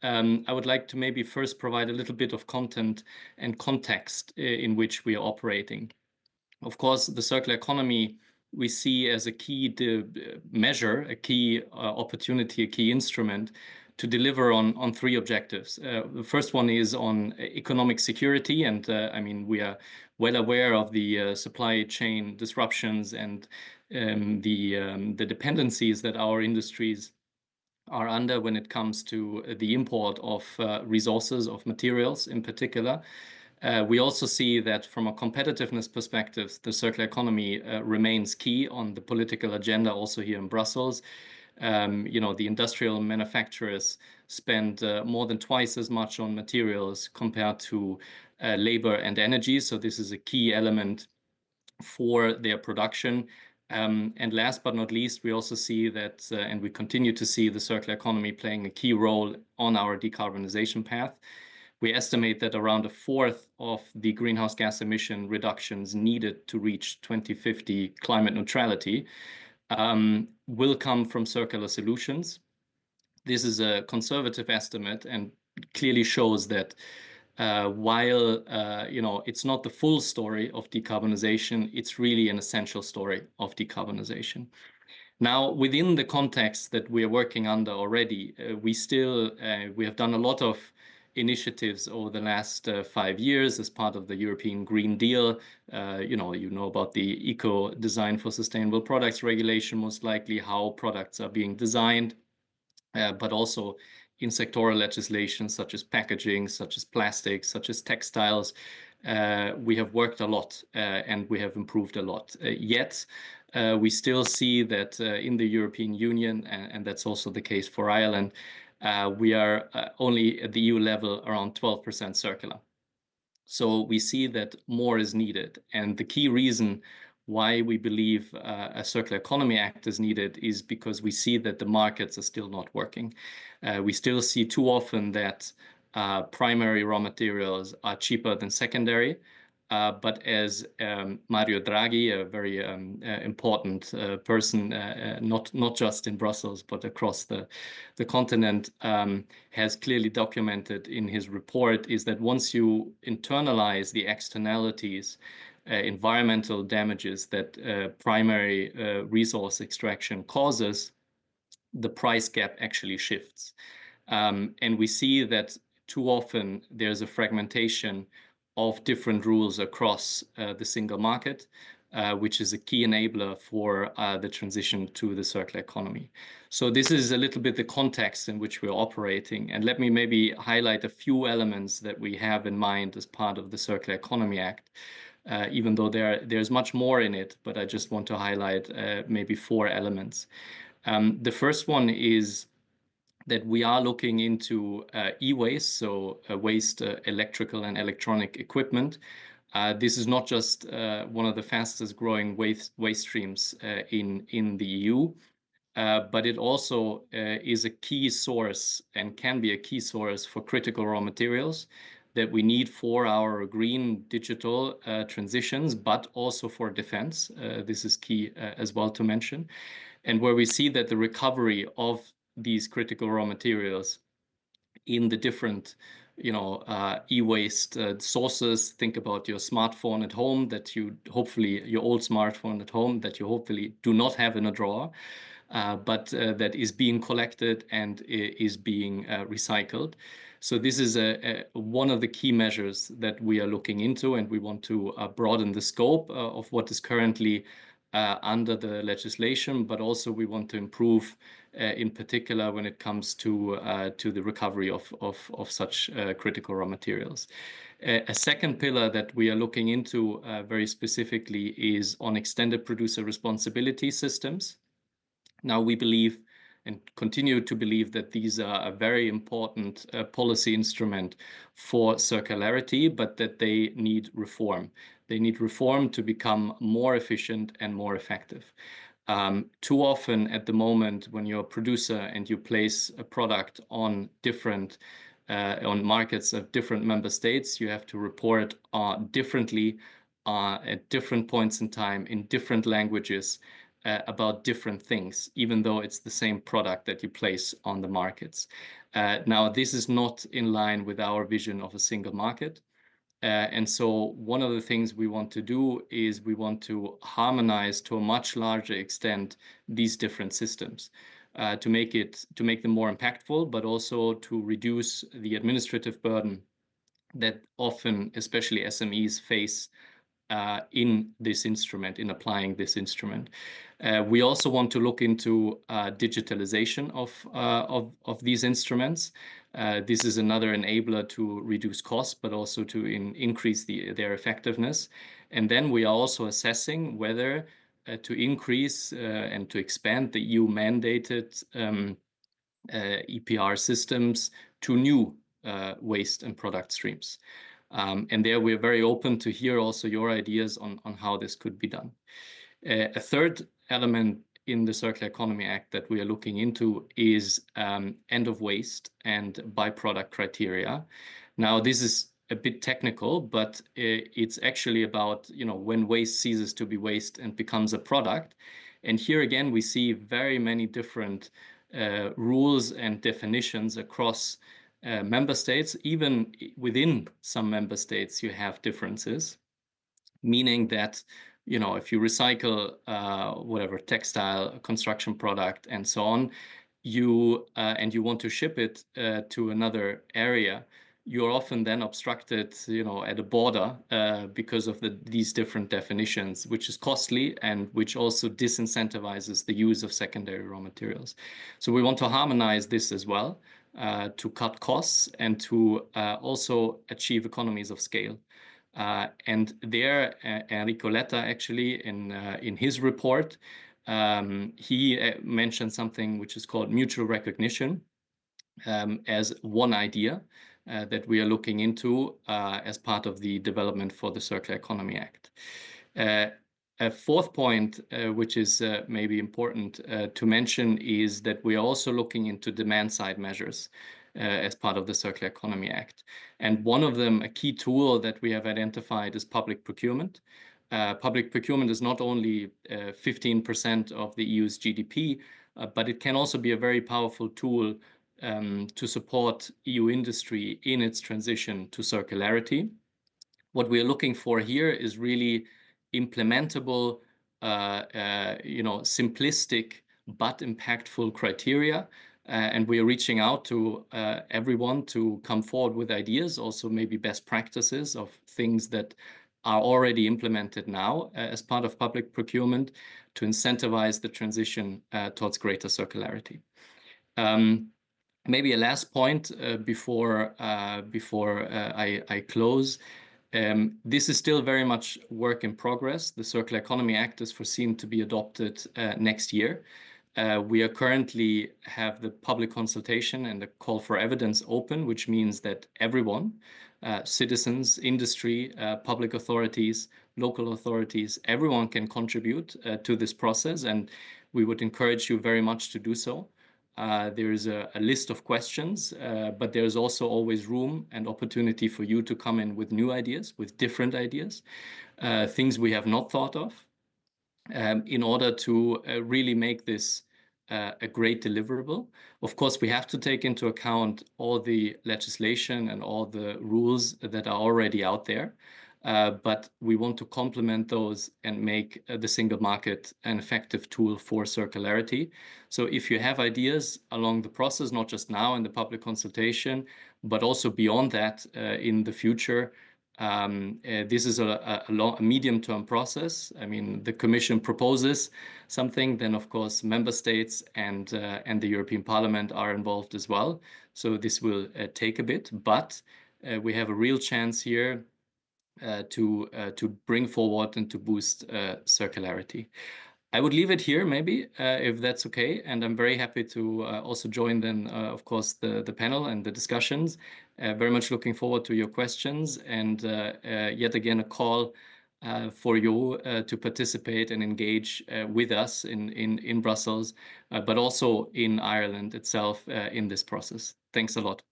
I would like to maybe first provide a little bit of content and context in which we are operating. Of course, the circular economy we see as a key measure, a key opportunity, a key instrument to deliver on three objectives. The first one is on economic security, and I mean, we are well aware of the supply chain disruptions and the dependencies that our industries are under when it comes to the import of resources, of materials in particular. We also see that from a competitiveness perspective, the circular economy remains key on the political agenda also here in Brussels. The industrial manufacturers spend more than twice as much on materials compared to labor and energy. So this is a key element for their production. And last but not least, we also see that, and we continue to see the circular economy playing a key role on our decarbonization path. We estimate that around a fourth of the greenhouse gas emission reductions needed to reach 2050 climate neutrality will come from circular solutions. This is a conservative estimate and clearly shows that while it's not the full story of decarbonization, it's really an essential story of decarbonization. Now, within the context that we are working under already, we have done a lot of initiatives over the last 5 years as part of the European Green Deal. You know about the Eco Design for Sustainable Products regulation, most likely how products are being designed, but also in sectoral legislation such as packaging, such as plastics, such as textiles. We have worked a lot and we have improved a lot. Yet, we still see that in the European Union, and that's also the case for Ireland, we are only at the EU level around 12% circular. So we see that more is needed. And the key reason why we believe a Circular Economy Act is needed is because we see that the markets are still not working. We still see too often that primary raw materials are cheaper than secondary. But as Mario Draghi, a very important person, not just in Brussels, but across the continent, has clearly documented in his report, is that once you internalize the externalities, environmental damages that primary resource extraction causes, the price gap actually shifts. And we see that too often there's a fragmentation of different rules across the single market, which is a key enabler for the transition to the circular economy. So this is a little bit the context in which we're operating. And let me maybe highlight a few elements that we have in mind as part of the Circular Economy Act, even though there's much more in it, but I just want to highlight maybe 4 elements. The first one is that we are looking into e-waste, so waste electrical and electronic equipment. This is not just one of the fastest growing waste streams in the EU, but it also is a key source and can be a key source for critical raw materials that we need for our green digital transitions, but also for defense. This is key as well to mention. And where we see that the recovery of these critical raw materials in the different e-waste sources. Think about your smartphone at home your old smartphone at home that you hopefully do not have in a drawer, but that is being collected and is being recycled. So this is one of the key measures that we are looking into, and we want to broaden the scope of what is currently under the legislation, but also we want to improve in particular when it comes to the recovery of such critical raw materials. A second pillar that we are looking into very specifically is on extended producer responsibility systems. Now we believe and continue to believe that these are a very important policy instrument for circularity, but that they need reform. They need reform to become more efficient and more effective. Too often at the moment, when you're a producer and you place a product on markets of different member states, you have to report differently at different points in time in different languages about different things, even though it's the same product that you place on the markets. Now, this is not in line with our vision of a single market. And so one of the things we want to do is we want to harmonize to a much larger extent these different systems to make them more impactful, but also to reduce the administrative burden that often, especially SMEs, face in this instrument, in applying this instrument. We also want to look into digitalization of these instruments. This is another enabler to reduce costs, but also to increase their effectiveness. And then we are also assessing whether to increase and to expand the EU mandated EPR systems to new waste and product streams. And there we're very open to hear also your ideas on how this could be done. A third element in the Circular Economy Act that we are looking into is end of waste and byproduct criteria. Now, this is a bit technical, but it's actually about, when waste ceases to be waste and becomes a product. And here again, we see very many different rules and definitions across member states. Even within some member states, you have differences, meaning that, if you recycle whatever textile, construction product, and so on, and you want to ship it to another area, you're often then obstructed, at a border because of these different definitions, which is costly and which also disincentivizes the use of secondary raw materials. So we want to harmonize this as well to cut costs and to also achieve economies of scale. And there, Enrico Letta, actually, in his report, he mentioned something which is called mutual recognition as one idea that we are looking into as part of the development for the Circular Economy Act. A fourth point, which is maybe important to mention, is that we are also looking into demand-side measures as part of the Circular Economy Act. And one of them, a key tool that we have identified, is public procurement. Public procurement is not only 15% of the EU's GDP, but it can also be a very powerful tool to support EU industry in its transition to circularity. What we are looking for here is really implementable, simplistic but impactful criteria. And we are reaching out to everyone to come forward with ideas, also maybe best practices of things that are already implemented now as part of public procurement to incentivize the transition towards greater circularity. Maybe a last point before I close. This is still very much work in progress. The Circular Economy Act is foreseen to be adopted next year. We are currently have the public consultation and the call for evidence open, which means that everyone, citizens, industry, public authorities, local authorities, everyone can contribute to this process, and we would encourage you very much to do so. There is a list of questions, but there's also always room and opportunity for you to come in with new ideas, with different ideas, things we have not thought of, in order to really make this a great deliverable. Of course, we have to take into account all the legislation and all the rules that are already out there. But we want to complement those and make the single market an effective tool for circularity. So if you have ideas along the process, not just now in the public consultation, but also beyond that in the future, this is a medium-term process. I mean, the Commission proposes something, then of course member states and the European Parliament are involved as well. So this will take a bit, but we have a real chance here to bring forward and to boost circularity. I would leave it here, maybe, if that's okay. And I'm very happy to also join then, of course, the panel and the discussions. Very much looking forward to your questions, and yet again, a call for you to participate and engage with us in Brussels, but also in Ireland itself in this process. Thanks a lot.